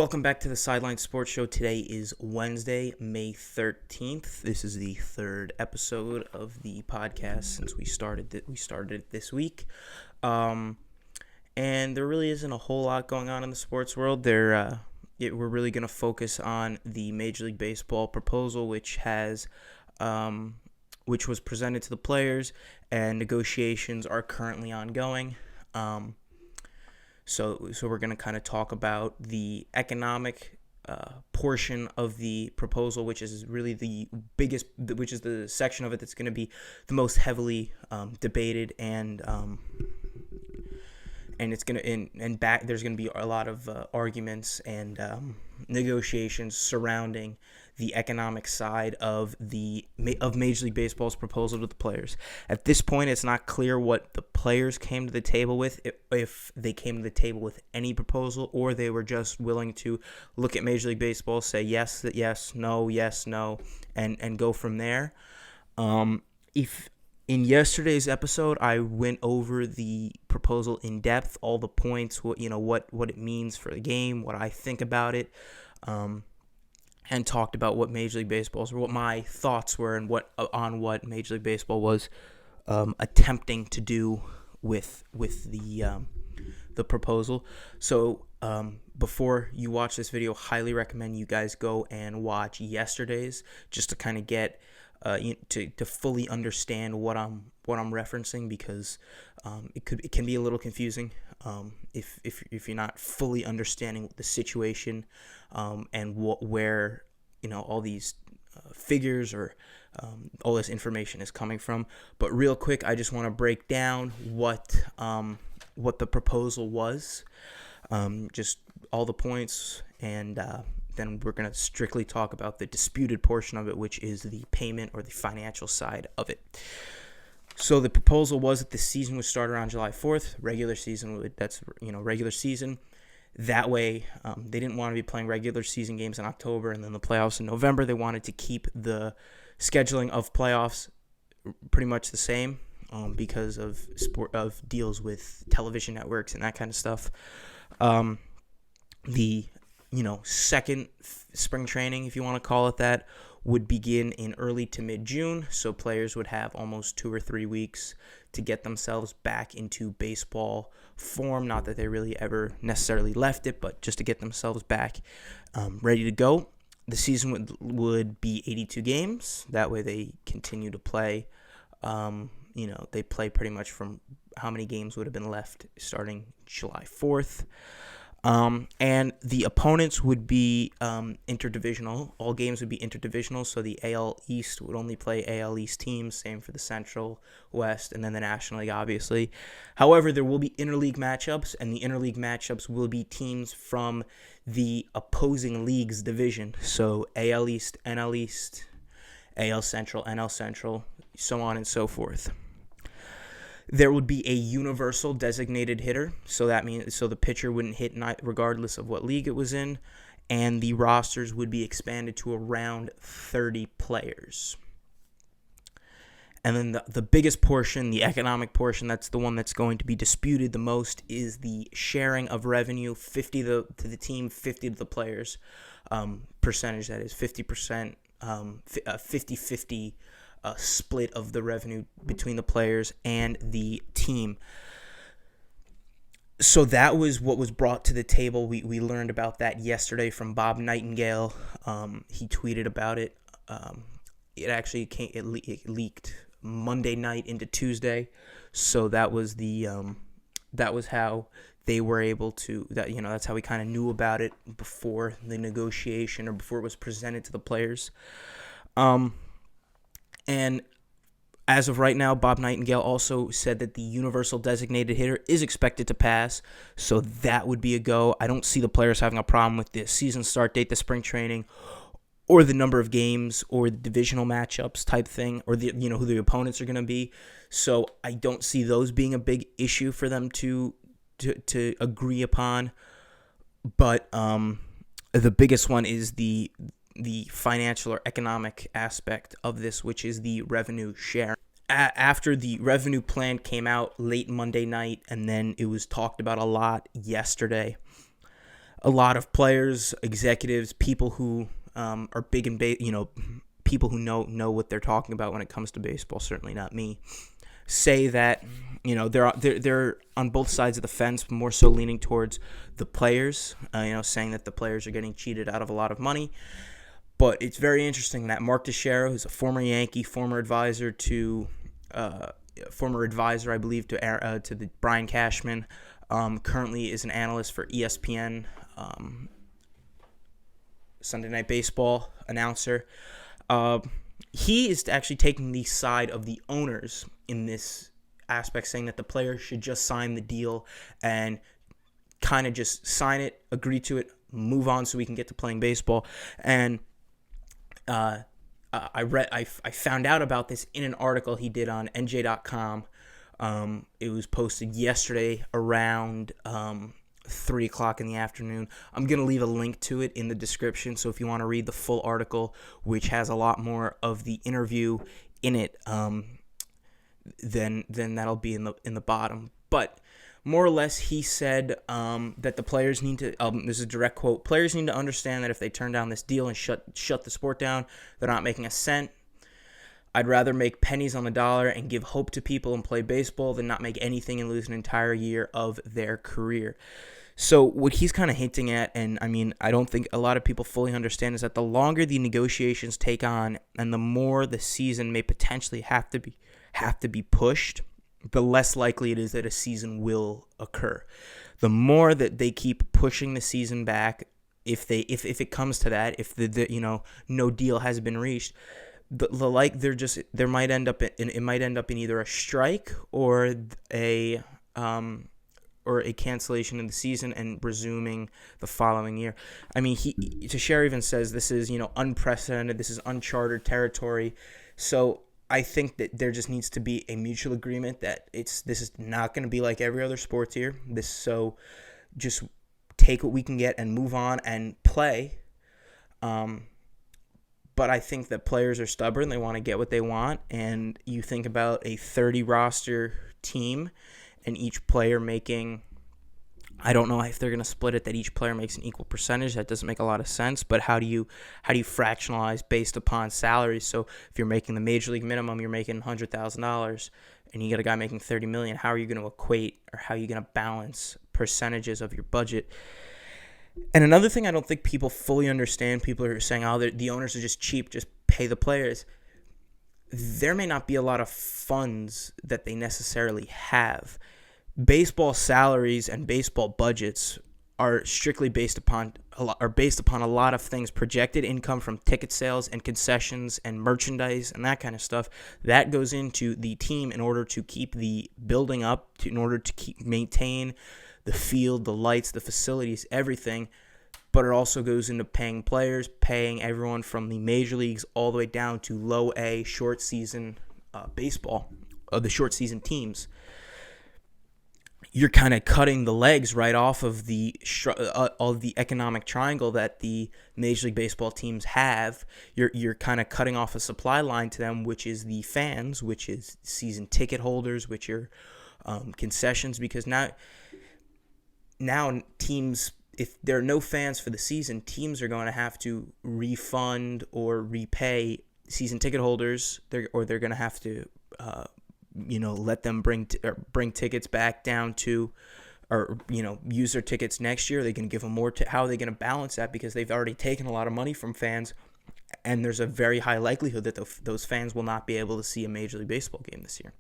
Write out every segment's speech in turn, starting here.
Welcome back to the Sideline Sports Show. Today is Wednesday, May 13th. This is the third episode of the podcast since we started it this week. And there really isn't a whole lot going on in the sports world. We're really going to focus on the Major League Baseball proposal, which was presented to the players, and negotiations are currently ongoing. So we're going to kind of talk about the economic portion of the proposal, which is really the biggest, which is the section of it that's going to be the most heavily debated, and it's going to there's going to be a lot of arguments and negotiations surrounding the economic side of Major League Baseball's proposal to the players. At this point, it's not clear what the players came to the table with, if they came to the table with any proposal, or they were just willing to look at Major League Baseball, say yes, no, and go from there. If in yesterday's episode, I went over the proposal in depth, all the points, what it means for the game, what I think about it, and talked about what Major League Baseball's, or what my thoughts were, and what Major League Baseball was attempting to do with the proposal. So before you watch this video, highly recommend you guys go and watch yesterday's, just to kind of get to fully understand what I'm referencing, because it can be a little confusing if you're not fully understanding the situation and where all these figures or all this information is coming from. But real quick, I just want to break down what the proposal was, just all the points, and then we're going to strictly talk about the disputed portion of it, which is the payment or the financial side of it. So the proposal was that the season would start around July 4th. Regular season, regular season. That way, they didn't want to be playing regular season games in October and then the playoffs in November. They wanted to keep the scheduling of playoffs pretty much the same because of deals with television networks and that kind of stuff. The second spring training, if you want to call it that, would begin in early to mid-June, so players would have almost 2 or 3 weeks to get themselves back into baseball form. Not that they really ever necessarily left it, but just to get themselves back ready to go. The season would be 82 games. That way they continue to play. They play pretty much from how many games would have been left starting July 4th. And the opponents would be interdivisional. All games would be interdivisional, so the AL East would only play AL East teams, same for the Central, West, and then the National League, obviously. However, there will be interleague matchups, and the interleague matchups will be teams from the opposing league's division. So AL East, NL East, AL Central, NL Central, so on and so forth. There would be a universal designated hitter, so that means the pitcher wouldn't hit regardless of what league it was in, and the rosters would be expanded to around 30 players. And then the biggest portion, the economic portion, that's the one that's going to be disputed the most, is the sharing of revenue, 50 to the team, 50 to the players, percentage, that is 50%, 50-50 split of the revenue between the players and the team. So that was what was brought to the table. We learned about that yesterday from Bob Nightingale. He tweeted about it. It actually it leaked Monday night into Tuesday. So that was that was how they were able to, that's how we kind of knew about it before the negotiation, or before it was presented to the players. And as of right now, Bob Nightingale also said that the universal designated hitter is expected to pass, so that would be a go. I don't see the players having a problem with the season start date, the spring training, or the number of games, or the divisional matchups type thing, or the who the opponents are going to be. So I don't see those being a big issue for them to agree upon. But the biggest one is the financial or economic aspect of this, which is the revenue share. After the revenue plan came out late Monday night, and then it was talked about a lot yesterday, a lot of players, executives, people who are big in people who know what they're talking about when it comes to baseball. Certainly not me. Say that they're on both sides of the fence, more so leaning towards the players. Saying that the players are getting cheated out of a lot of money. But it's very interesting that Mark Teixeira, who's a former Yankee, former advisor, I believe, to the Brian Cashman, currently is an analyst for ESPN, Sunday Night Baseball announcer. He is actually taking the side of the owners in this aspect, saying that the players should just sign the deal and kind of just sign it, agree to it, move on so we can get to playing baseball. And I found out about this in an article he did on NJ.com. It was posted yesterday around 3 o'clock in the afternoon. I'm going to leave a link to it in the description, so if you want to read the full article, which has a lot more of the interview in it, then that'll be in the bottom. But more or less, he said that the players need to, this is a direct quote, players need to understand that if they turn down this deal and shut the sport down, they're not making a cent. I'd rather make pennies on the dollar and give hope to people and play baseball than not make anything and lose an entire year of their career. So what he's kind of hinting at, and I mean, I don't think a lot of people fully understand, is that the longer the negotiations take on and the more the season may potentially have to be pushed, the less likely it is that a season will occur. The more that they keep pushing the season back, if it comes to that, if the no deal has been reached, it might end up in either a strike or a cancellation of the season and resuming the following year. I mean, Teixeira even says this is unprecedented, this is uncharted territory. So I think that there just needs to be a mutual agreement that this is not going to be like every other sports here. So just take what we can get and move on and play. But I think that players are stubborn. They want to get what they want. And you think about a 30 roster team and each player making, I don't know if they're going to split it that each player makes an equal percentage. That doesn't make a lot of sense. But how do you fractionalize based upon salaries? So if you're making the major league minimum, you're making $100,000 and you get a guy making $30 million, how are you going to equate, or how are you going to balance percentages of your budget? And another thing I don't think people fully understand, people are saying, the owners are just cheap, just pay the players. There may not be a lot of funds that they necessarily have. Baseball salaries and baseball budgets are strictly based upon a lot of things: projected income from ticket sales and concessions and merchandise and that kind of stuff. That goes into the team in order to keep the building up, in order to maintain the field, the lights, the facilities, everything. But it also goes into paying players, paying everyone from the major leagues all the way down to low A short season baseball, the short season teams. You're kind of cutting the legs right off of the economic triangle that the Major League Baseball teams have. You're kind of cutting off a supply line to them, which is the fans, which is season ticket holders, which are concessions. Because now teams, if there are no fans for the season, teams are going to have to refund or repay season ticket holders, or they're going to have to let them bring tickets back down to, or use their tickets next year. They can give them more. How are they going to balance that? Because they've already taken a lot of money from fans, and there's a very high likelihood that those fans will not be able to see a Major League Baseball game this year.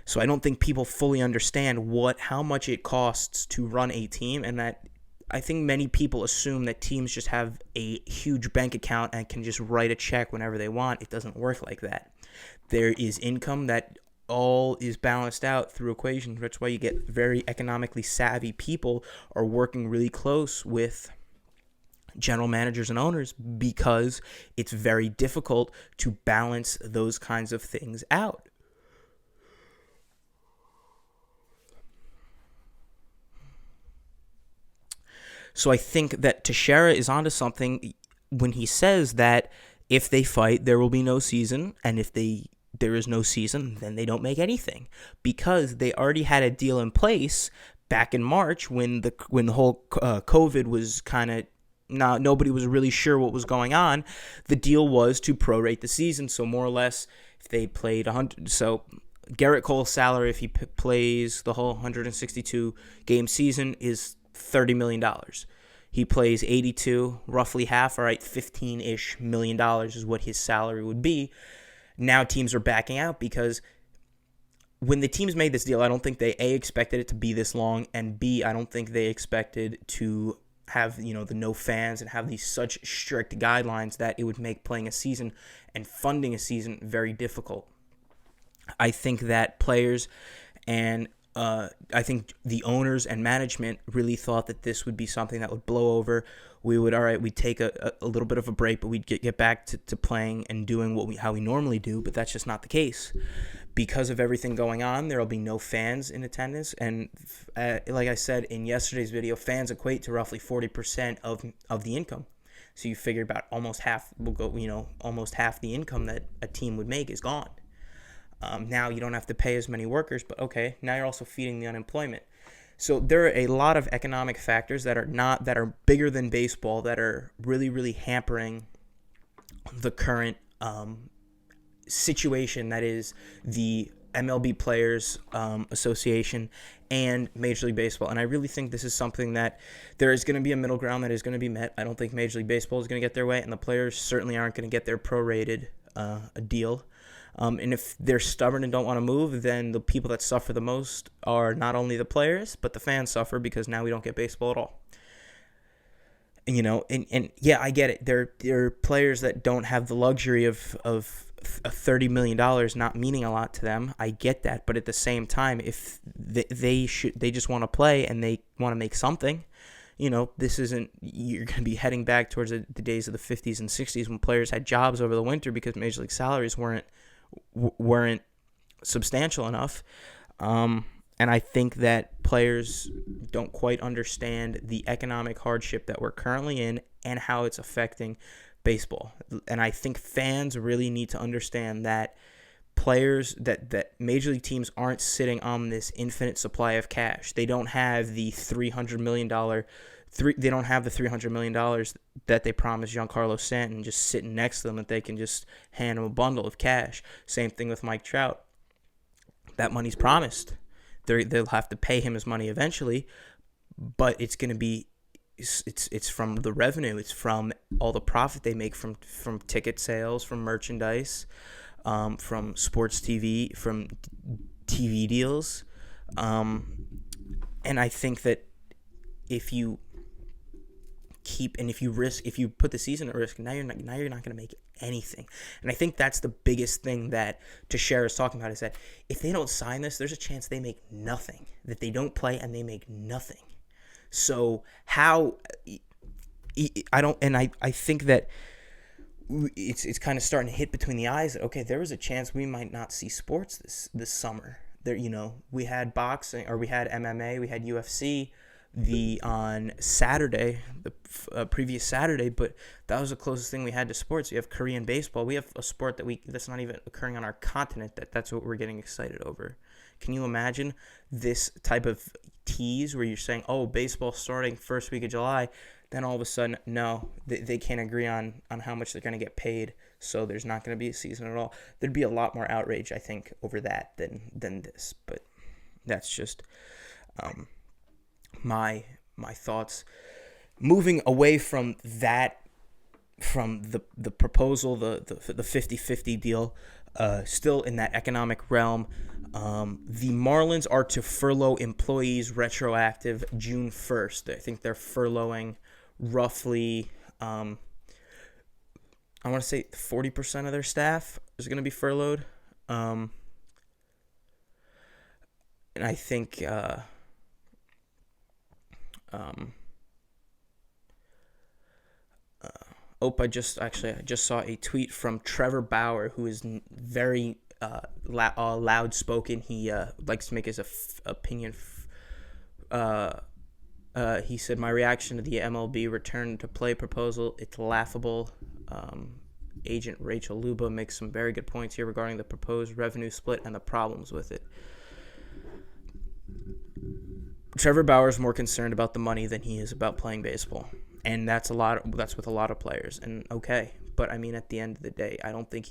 So I don't think people fully understand how much it costs to run a team, and that I think many people assume that teams just have a huge bank account and can just write a check whenever they want. It doesn't work like that. There is income that all is balanced out through equations. That's why you get very economically savvy people are working really close with general managers and owners, because it's very difficult to balance those kinds of things out. So I think that Teixeira is onto something when he says that if they fight, there will be no season, and if there is no season, then they don't make anything, because they already had a deal in place back in March when the whole COVID was kind of nobody was really sure what was going on. The deal was to prorate the season, so more or less if they played 100, so Garrett Cole's salary if he plays the whole 162 game season is $30 million. He plays 82, roughly half, all right, $15-ish million is what his salary would be. Now teams are backing out because when the teams made this deal, I don't think they A, expected it to be this long, and B, I don't think they expected to have, the no fans and have these such strict guidelines that it would make playing a season and funding a season very difficult. I think that players and I think the owners and management really thought that this would be something that would blow over. We'd take a little bit of a break, but we'd get back to playing and doing how we normally do, but that's just not the case. Because of everything going on, there will be no fans in attendance, and like I said in yesterday's video, fans equate to roughly 40% of the income. So you figure about almost half will go, almost half the income that a team would make is gone. Now you don't have to pay as many workers, but okay, now you're also feeding the unemployment. So there are a lot of economic factors that are bigger than baseball that are really, really hampering the current situation that is the MLB Players Association and Major League Baseball. And I really think this is something that there is going to be a middle ground that is going to be met. I don't think Major League Baseball is going to get their way, and the players certainly aren't going to get their prorated deal. And if they're stubborn and don't want to move, then the people that suffer the most are not only the players, but the fans suffer because now we don't get baseball at all. And yeah, I get it. There are players that don't have the luxury of $30 million not meaning a lot to them. I get that. But at the same time, if they just want to play and they want to make something, this isn't, you're going to be heading back towards the days of the 50s and 60s when players had jobs over the winter because Major League salaries weren't substantial enough. And I think that players don't quite understand the economic hardship that we're currently in and how it's affecting baseball. And I think fans really need to understand that players, that major league teams aren't sitting on this infinite supply of cash. They don't have the $300 million they don't have the $300 million that they promised Giancarlo Stanton just sitting next to them that they can just hand him a bundle of cash. Same thing with Mike Trout. That money's promised. They'll have to pay him his money eventually, but it's going to be it's from the revenue. It's from all the profit they make from ticket sales, from merchandise, from sports TV, from TV deals. And I think that if you put the season at risk, now you're not going to make anything. And I think that's the biggest thing that Teixeira is talking about, is that if they don't sign this, there's a chance they make nothing, that they don't play and they make nothing. So I think that it's kind of starting to hit between the eyes that, okay, there was a chance we might not see sports this summer. There, we had boxing, or we had MMA, we had UFC on Saturday, the previous Saturday, but that was the closest thing we had to sports. We have Korean baseball. We have a sport that's not even occurring on our continent. That's what we're getting excited over. Can you imagine this type of tease where you're saying, oh, baseball starting first week of July, then all of a sudden, no, they can't agree on how much they're going to get paid, so there's not going to be a season at all. There'd be a lot more outrage, I think, over that than this, but that's just my thoughts. Moving away from that, from the proposal, the 50-50 deal, still in that economic realm, the Marlins are to furlough employees retroactive June 1st. I think they're furloughing roughly, I want to say 40% of their staff is going to be furloughed. And I think I just saw a tweet from Trevor Bauer, who is very loud spoken. He likes to make his opinion. He said, "My reaction to the MLB return to play proposal, it's laughable." Agent Rachel Luba makes some very good points here regarding the proposed revenue split and the problems with it. Trevor Bauer is more concerned about the money than he is about playing baseball, and that's with a lot of players. And okay, but I mean, at the end of the day, I don't think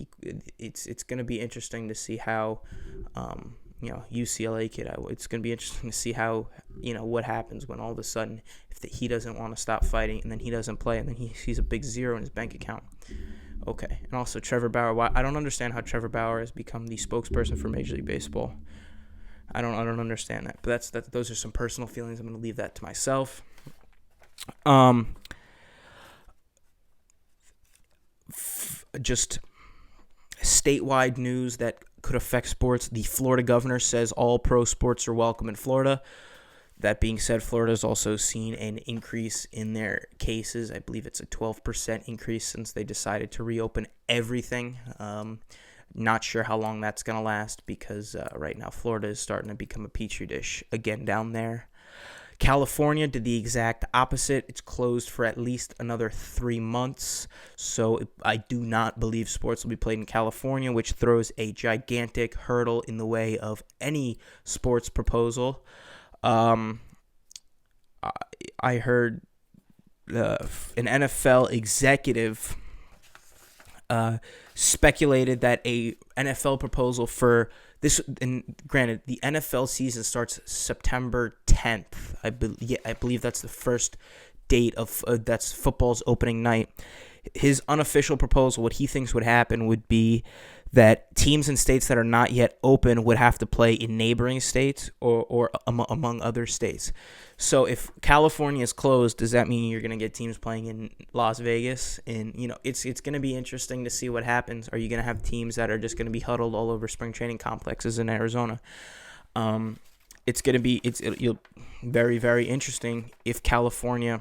it's going to be interesting to see how, UCLA kid. It's going to be interesting to see how what happens when all of a sudden if he doesn't want to stop fighting and then he doesn't play and then he sees a big zero in his bank account. Okay, and also Trevor Bauer. I don't understand how Trevor Bauer has become the spokesperson for Major League Baseball. I don't understand that. But those are some personal feelings. I'm going to leave that to myself. Just statewide news that could affect sports. The Florida governor says all pro sports are welcome in Florida. That being said, Florida has also seen an increase in their cases. I believe it's a 12% increase since they decided to reopen everything. Not sure how long that's going to last because right now Florida is starting to become a petri dish again down there. California did the exact opposite. It's closed for at least another 3 months. So I do not believe sports will be played in California, which throws a gigantic hurdle in the way of any sports proposal. I heard an NFL executive speculated that a NFL proposal for this, and granted, the NFL season starts September 10th. I believe that's the first date of that's football's opening night. His unofficial proposal, what he thinks would happen, would be that teams in states that are not yet open would have to play in neighboring states or among other states. So if California is closed, does that mean you're going to get teams playing in Las Vegas? And, it's going to be interesting to see what happens. Are you going to have teams that are just going to be huddled all over spring training complexes in Arizona? It's going to be very, very interesting if California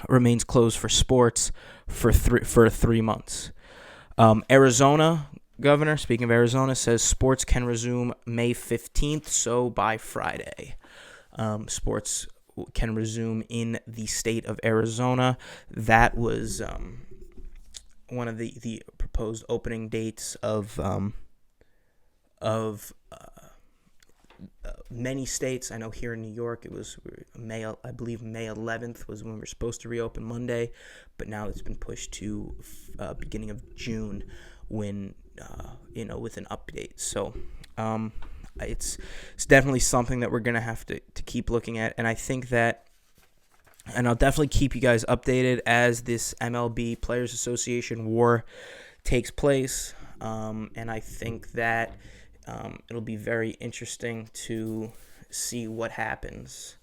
remains closed for sports for 3 months. Arizona governor, speaking of Arizona, says sports can resume May 15th, so by Friday. Sports can resume in the state of Arizona. That was one of the proposed opening dates of many states. I know here in New York it was May 11th was when we were supposed to reopen Monday, but now it's been pushed to beginning of June when with an update. So it's definitely something that we're going to have to keep looking at, and I think that, and I'll definitely keep you guys updated as this MLB Players Association war takes place, and I think that it'll be very interesting to see what happens.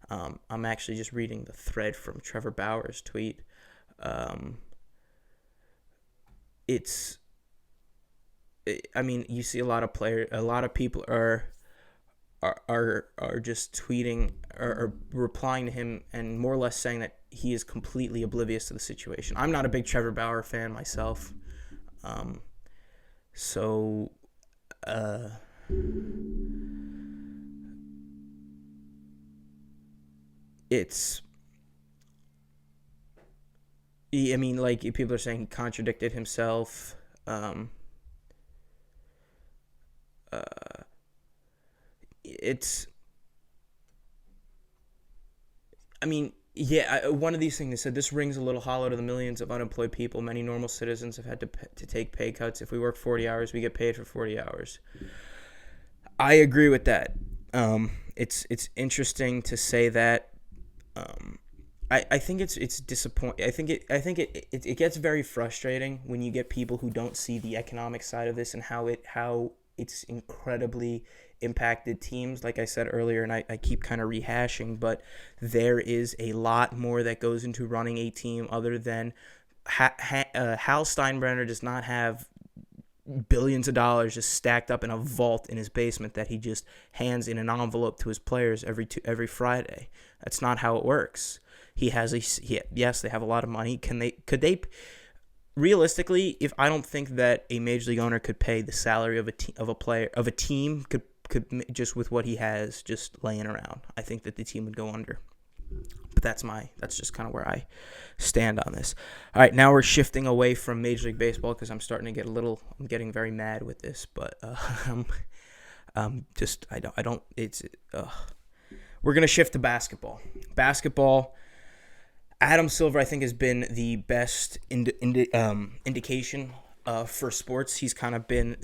I'm actually just reading the thread from Trevor Bauer's tweet. You see a lot of people are just tweeting or replying to him and more or less saying that he is completely oblivious to the situation. I'm not a big Trevor Bauer fan myself. People are saying he contradicted himself. One of these things, they said, this rings a little hollow to the millions of unemployed people. Many normal citizens have had to take pay cuts. If we work 40 hours, we get paid for 40 hours. I agree with that. It's interesting to say that. I think it's disappointing. I think it gets very frustrating when you get people who don't see the economic side of this and how it's incredibly impacted teams, like I said earlier, and I keep kind of rehashing, but there is a lot more that goes into running a team other than Hal Steinbrenner does not have billions of dollars just stacked up in a vault in his basement that he just hands in an envelope to his players every Friday. That's not how it works. Yes, they have a lot of money. Could they realistically, if I don't think that a major league owner could pay the salary of a team could just with what he has just laying around, I think that the team would go under. But that's just kind of where I stand on this. All right, now we're shifting away from Major League Baseball because I'm starting to I'm getting very mad with this, but We're going to shift to basketball. Basketball, Adam Silver, I think, has been the best indication for sports. He's kind of been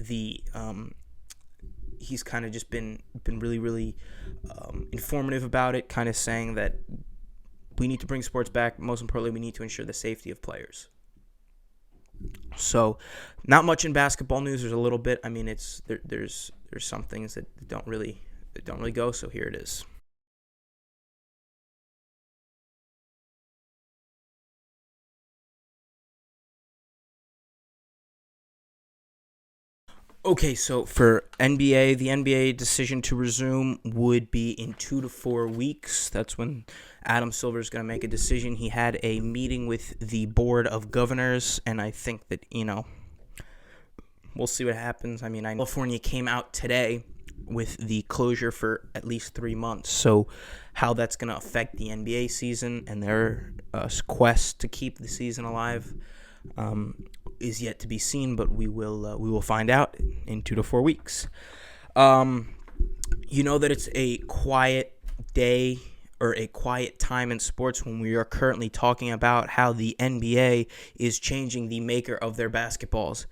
he's kind of just been really, really informative about it, kind of saying that we need to bring sports back. Most importantly, we need to ensure the safety of players. So, not much in basketball news. There's a little bit. I mean, there's some things that don't really go. So here it is. Okay, so for NBA, the NBA decision to resume would be in 2 to 4 weeks. That's when Adam Silver is going to make a decision. He had a meeting with the Board of Governors, and I think that, we'll see what happens. I mean, California came out today with the closure for at least 3 months. So how that's going to affect the NBA season and their quest to keep the season alive is yet to be seen, but we will find out in 2 to 4 weeks. You know that it's a quiet day or a quiet time in sports when we are currently talking about how the NBA is changing the maker of their basketballs.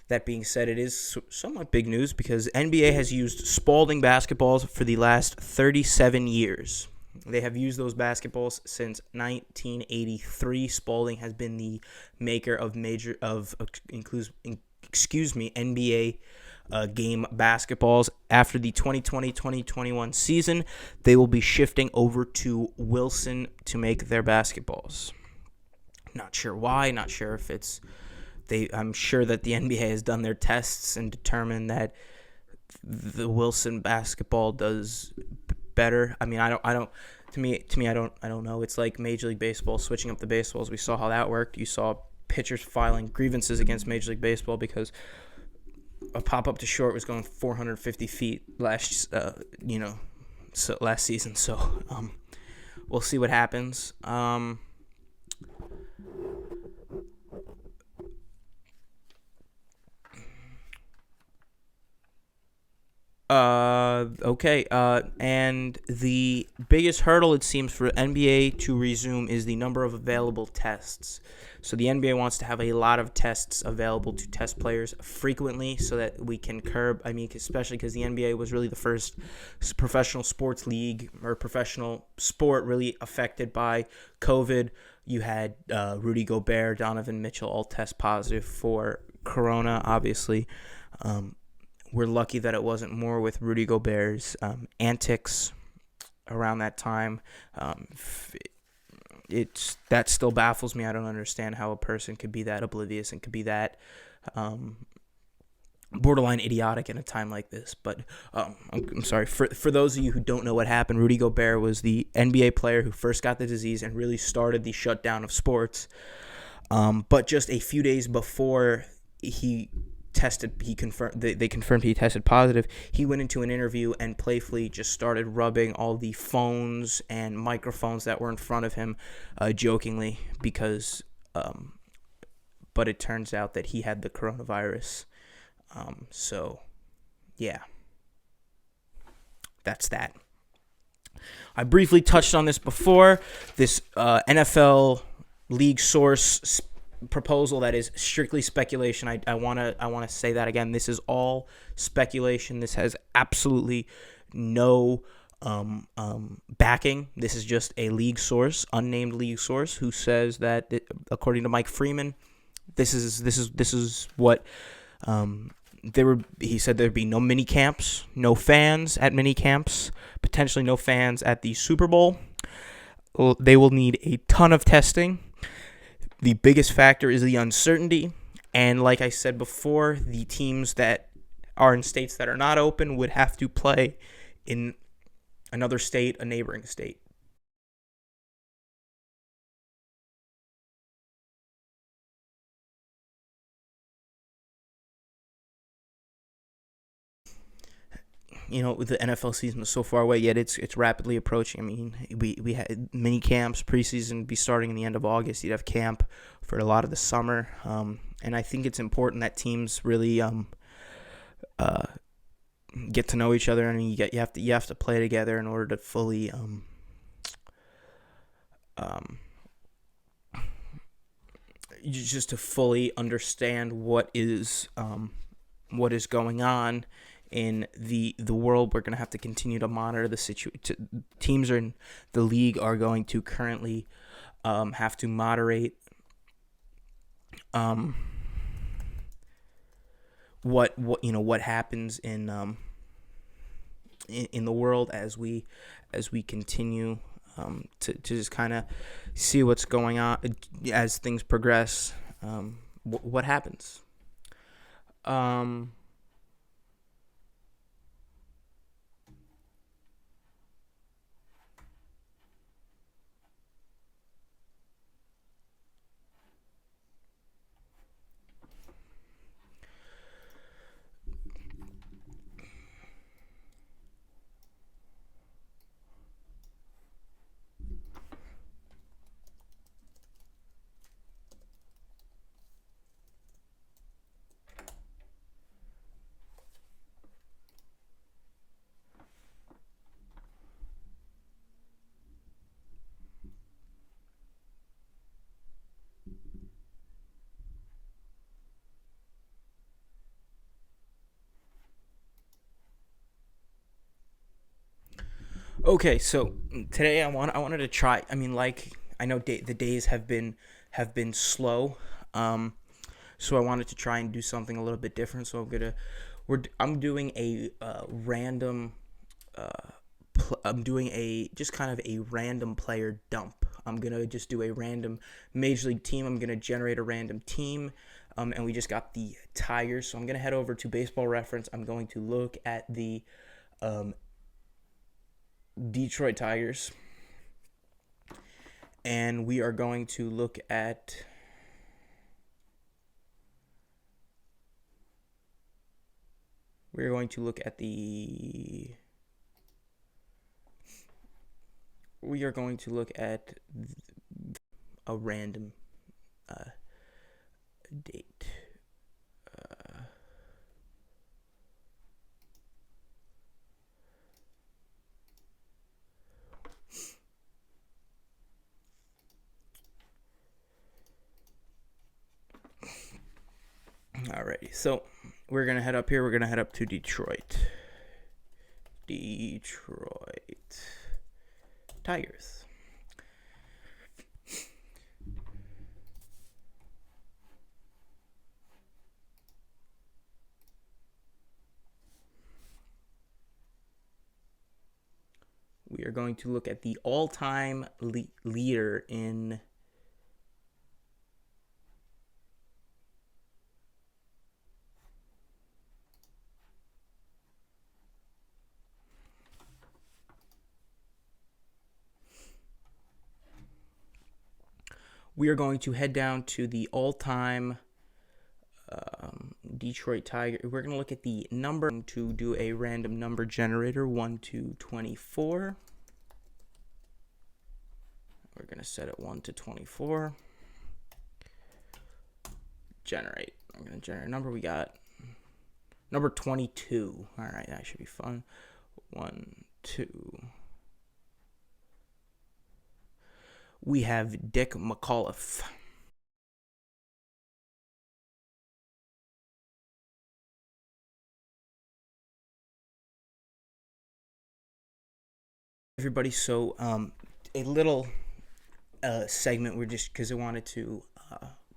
That being said, it is somewhat big news because NBA has used Spalding basketballs for the last 37 years. They have used those basketballs since 1983. Spalding has been the maker of NBA game basketballs. After the 2020-2021 season, they will be shifting over to Wilson to make their basketballs. Not sure why. Not sure if it's I'm sure that the NBA has done their tests and determined that the Wilson basketball does better. I mean, I don't. To me, I don't know. It's like Major League Baseball switching up the baseballs. We saw how that worked. You saw pitchers filing grievances against Major League Baseball because a pop up to short was going 450 feet last season. So we'll see what happens. Okay. And the biggest hurdle, it seems, for NBA to resume is the number of available tests. So the NBA wants to have a lot of tests available to test players frequently so that we can curb, especially because the NBA was really the first professional sports league or professional sport really affected by COVID. You had Rudy Gobert, Donovan Mitchell all test positive for Corona, obviously. We're lucky that it wasn't more with Rudy Gobert's antics around that time. That still baffles me. I don't understand how a person could be that oblivious and could be that borderline idiotic in a time like this. But I'm sorry. For those of you who don't know what happened, Rudy Gobert was the NBA player who first got the disease and really started the shutdown of sports. But just a few days before they confirmed he tested positive. He went into an interview and playfully just started rubbing all the phones and microphones that were in front of him, jokingly, because but it turns out that he had the coronavirus. So yeah, that's that. I briefly touched on this before. This NFL league source proposal that is strictly speculation. I want to say that again. This is all speculation. This has absolutely no backing. This is just a league source, unnamed league source, who says that according to Mike Freeman, this is what he said there'd be no mini camps, no fans at mini camps, potentially no fans at the Super Bowl. They will need a ton of testing. The biggest factor is the uncertainty, and like I said before, the teams that are in states that are not open would have to play in another state, a neighboring state. The NFL season is so far away, yet it's rapidly approaching. I mean, we had mini camps, preseason be starting in the end of August. You'd have camp for a lot of the summer, and I think it's important that teams really get to know each other, and you have to play together in order to fully um, just to fully understand what is going on in the world. We're going to have to continue to monitor the situation. Teams in the league are going to currently have to moderate um, what happens in the world as we continue to just kind of see what's going on as things progress. What happens? Um, okay, so today I wanted to try. I mean, like I know the days have been slow. So I wanted to try and do something a little bit different. So I'm doing a random. I'm doing a just kind of a random player dump. I'm gonna just do a random major league team. I'm gonna generate a random team, and we just got the Tigers. So I'm gonna head over to Baseball Reference. I'm going to look at the um, Detroit Tigers, and we are going to look at. We're going to look at the. We are going to look at a random date. Alrighty, so we're gonna head up here. We're gonna head up to Detroit. Detroit Tigers. We are going to look at the all-time leader in we are going to head down to the all-time Detroit Tiger. We're going to look at the number to do a random number generator 1 to 24. We're going to set it 1 to 24. Generate. I'm going to generate a number. We got number 22. All right, that should be fun. 1, 2. We have Dick McAuliffe. Everybody, so a little segment. We're just because I wanted to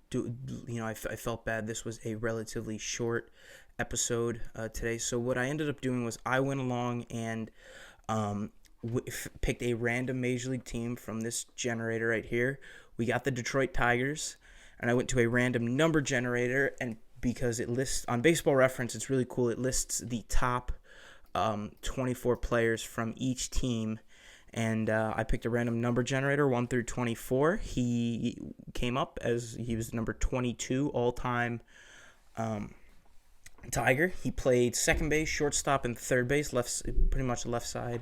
do. I felt bad. This was a relatively short episode today. So what I ended up doing was I went along and picked a random major league team from this generator right here. We got the Detroit Tigers, and I went to a random number generator, and because it lists on Baseball Reference, it's really cool. It lists the top 24 players from each team. And I picked a random number generator, 1 through 24. He came up as he was number 22 all-time Tiger. He played second base, shortstop, and third base, pretty much the left side.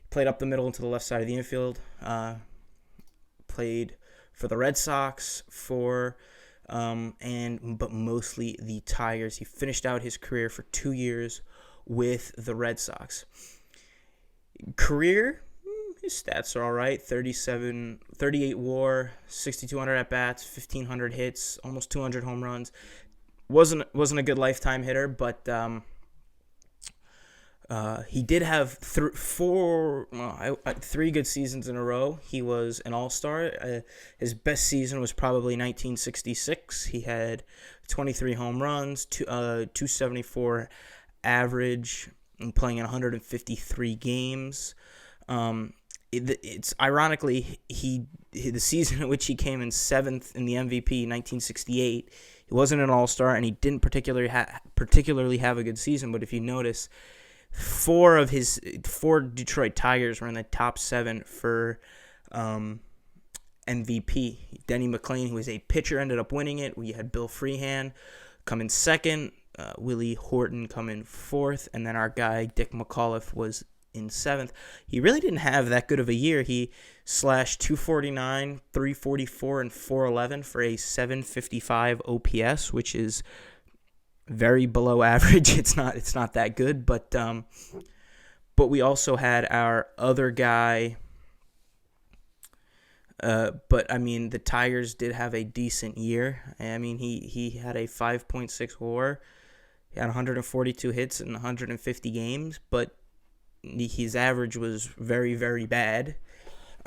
Played up the middle into the left side of the infield. Played for the Red Sox, but mostly the Tigers. He finished out his career for 2 years with the Red Sox. Career, his stats are all right. 38 WAR, 6,200 at bats, 1,500 hits, almost 200 home runs. Wasn't a good lifetime hitter, but he did have three good seasons in a row. He was an all-star. His best season was probably 1966. He had 23 home runs, 274 average, and playing in 153 games. It's ironically the season in which he came in 7th in the MVP, 1968. He wasn't an all-star, and he didn't particularly have a good season. But if you notice, four Detroit Tigers were in the top 7 for MVP. Denny McLain, who was a pitcher, ended up winning it. We had Bill Freehan come in 2nd, Willie Horton come in 4th, and then our guy Dick McAuliffe was in 7th. He really didn't have that good of a year. He slashed 249, 344, and 411 for a 755 OPS, which is very below average. It's not that good, but we also had our other guy. But I mean, the Tigers did have a decent year. I mean, he had a 5.6 WAR. He had 142 hits in 150 games, but his average was very, very bad.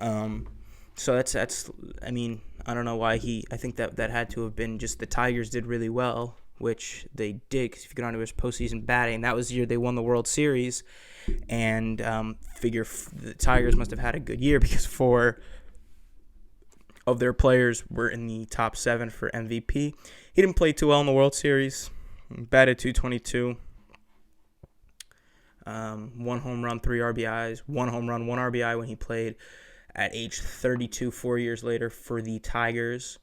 So that's I mean, I don't know why I think that had to have been just the Tigers did really well, which they did, because if you go down to his postseason batting, that was the year they won the World Series, and figure the Tigers must have had a good year because 4 of their players were in the top 7 for MVP. He didn't play too well in the World Series. Batted .222. 1 home run, 3 RBIs. 1 home run, 1 RBI when he played at age 32, 4 years later for the Tigers.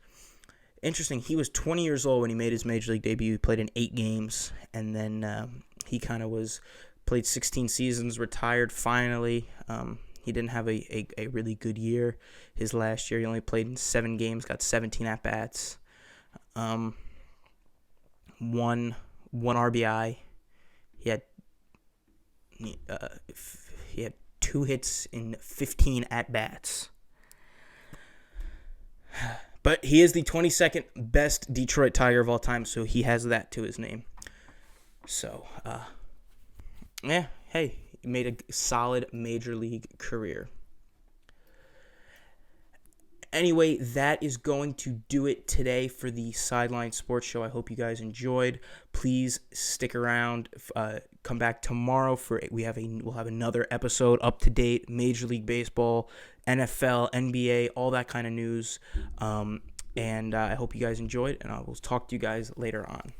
Interesting, he was 20 years old when he made his Major League debut. He played in 8 games, and then he kind of played 16 seasons, retired finally. He didn't have a really good year his last year. He only played in 7 games, got 17 at-bats, 1 RBI. He had 2 hits in 15 at-bats. But he is the 22nd best Detroit Tiger of all time, so he has that to his name. So, yeah, hey, he made a solid Major League career. Anyway, that is going to do it today for the Sideline Sports Show. I hope you guys enjoyed. Please stick around. Come back tomorrow we'll have another episode up to date, Major League Baseball, NFL, NBA, all that kind of news. And I hope you guys enjoyed, and I will talk to you guys later on.